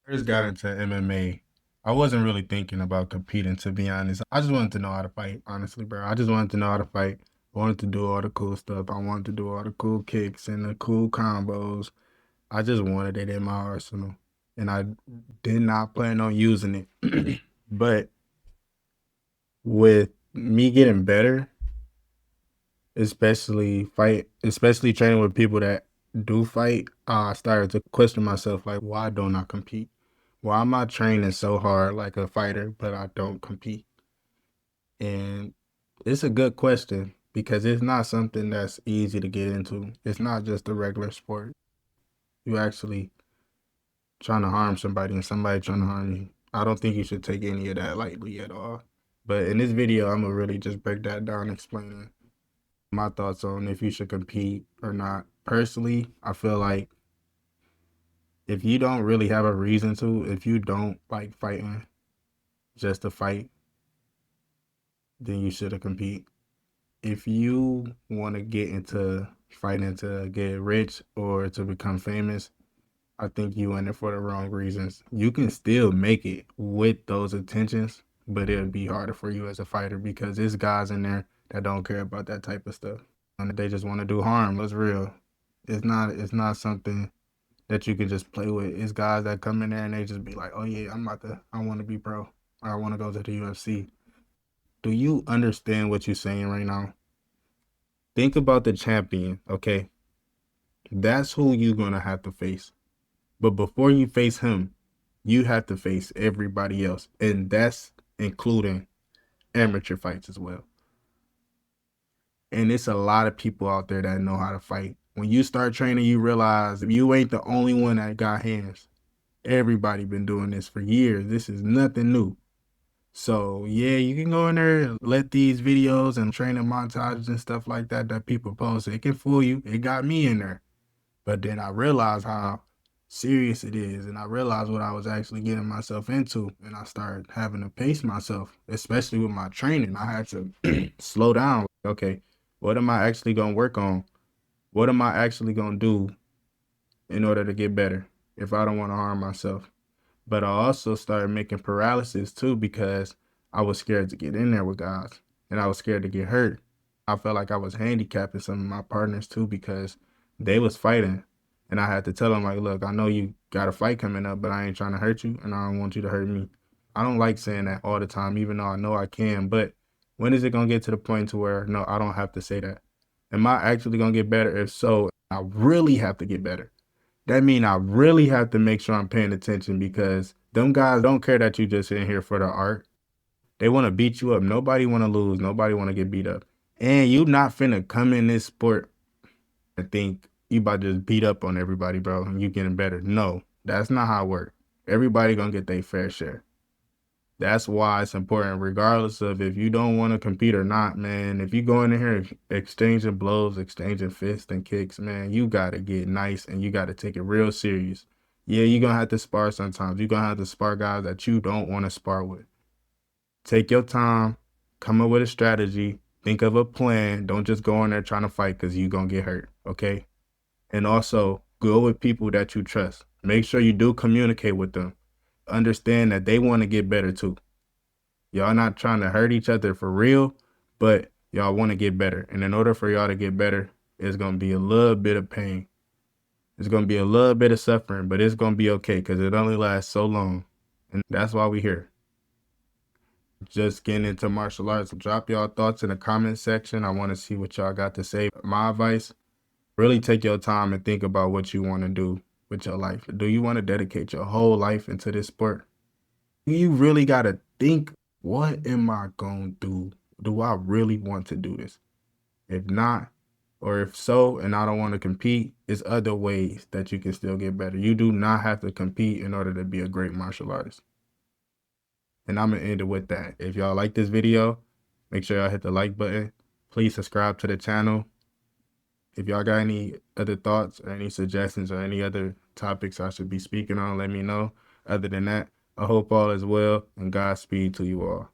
First got into MMA, I wasn't really thinking about competing, to be honest. I just wanted to know how to fight, honestly, bro. I just wanted to know how to fight. I wanted to do all the cool stuff. I wanted to do all the cool kicks and the cool combos. I just wanted it in my arsenal. And I did not plan on using it. But with me getting better, especially training with people that do fight, I started to question myself, like, why don't I compete? Why am I training so hard like a fighter, but I don't compete? And it's a good question because it's not something that's easy to get into. It's not just a regular sport. You actually trying to harm somebody and somebody trying to harm you. I don't think you should take any of that lightly at all. But in this video, I'm gonna really just break that down, explaining my thoughts on if you should compete or not. Personally, I feel like if you don't really have a reason to, if you don't like fighting just to fight, then you shouldn't compete. If you want to get into fighting to get rich or to become famous, I think you in it for the wrong reasons. You can still make it with those intentions, but it'll be harder for you as a fighter because there's guys in there that don't care about that type of stuff. And they just want to do harm. That's real. It's not something that you can just play with. It's guys that come in there and they just be like, oh yeah, I want to be pro. Or I want to go to the UFC. Do you understand what you're saying right now? Think about the champion, okay? That's who you're going to have to face. But before you face him, you have to face everybody else. And that's including amateur fights as well. And it's a lot of people out there that know how to fight. When you start training, you realize you ain't the only one that got hands. Everybody been doing this for years. This is nothing new. So yeah, you can go in there and let these videos and training montages and stuff like that people post. It can fool you. It got me in there. But then I realized how serious it is, and I realized what I was actually getting myself into, and I started having to pace myself, especially with my training. I had to slow down. Okay, what am I actually gonna work on? What am I actually gonna do in order to get better if I don't want to harm myself? But I also started making paralysis too because I was scared to get in there with guys, and I was scared to get hurt. I felt like I was handicapping some of my partners too because they was fighting, and I had to tell them like, look, I know you got a fight coming up, but I ain't trying to hurt you, and I don't want you to hurt me. I don't like saying that all the time, even though I know I can. But when is it gonna get to the point to where no, I don't have to say that? Am I actually gonna get better? If so, I really have to get better. That mean I really have to make sure I'm paying attention because them guys don't care that you just in here for the art. They want to beat you up. Nobody want to lose. Nobody want to get beat up. And you not finna come in this sport and think you about to just beat up on everybody, bro, and you getting better. No, that's not how it works. Everybody gonna get their fair share. That's why it's important, regardless of if you don't want to compete or not, man. If you go in here exchanging blows, exchanging fists and kicks, man, you got to get nice and you got to take it real serious. Yeah, you're going to have to spar sometimes. You're going to have to spar guys that you don't want to spar with. Take your time, come up with a strategy, think of a plan. Don't just go in there trying to fight because you're going to get hurt, okay? And also, go with people that you trust. Make sure you do communicate with them. Understand that they want to get better too. Y'all not trying to hurt each other for real, but y'all want to get better. And in order for y'all to get better, it's going to be a little bit of pain. It's going to be a little bit of suffering, but it's going to be okay because it only lasts so long. And that's why we're here. Just getting into martial arts. Drop y'all thoughts in the comment section. I want to see what y'all got to say. My advice, really take your time and think about what you want to do with your life. Do you want to dedicate your whole life into this sport? You really got to think, what am I going to do? Do I really want to do this? If not, or if so, and I don't want to compete, there's other ways that you can still get better. You do not have to compete in order to be a great martial artist. And I'm going to end it with that. If y'all like this video, make sure y'all hit the like button. Please subscribe to the channel. If y'all got any other thoughts or any suggestions or any other topics I should be speaking on, let me know. Other than that, I hope all is well and Godspeed to you all.